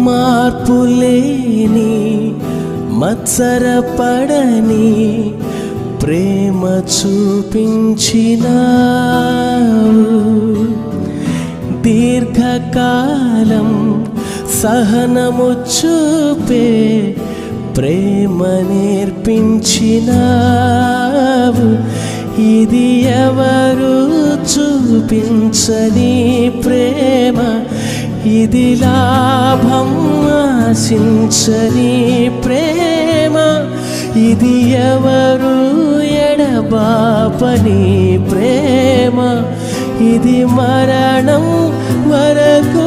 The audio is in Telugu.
మార్పులేని మత్సరపడని ప్రేమ చూపించినావు. దీర్ఘకాలం సహనము చూపే ప్రేమ నేర్పించినావు. ఇది ఎవరు చూపించని ప్రేమ, ఇది లాభం ఆశించని ప్రేమ, ఇది ఎవరు ఎడబాపని ప్రేమ, ఇది మరణం వరకు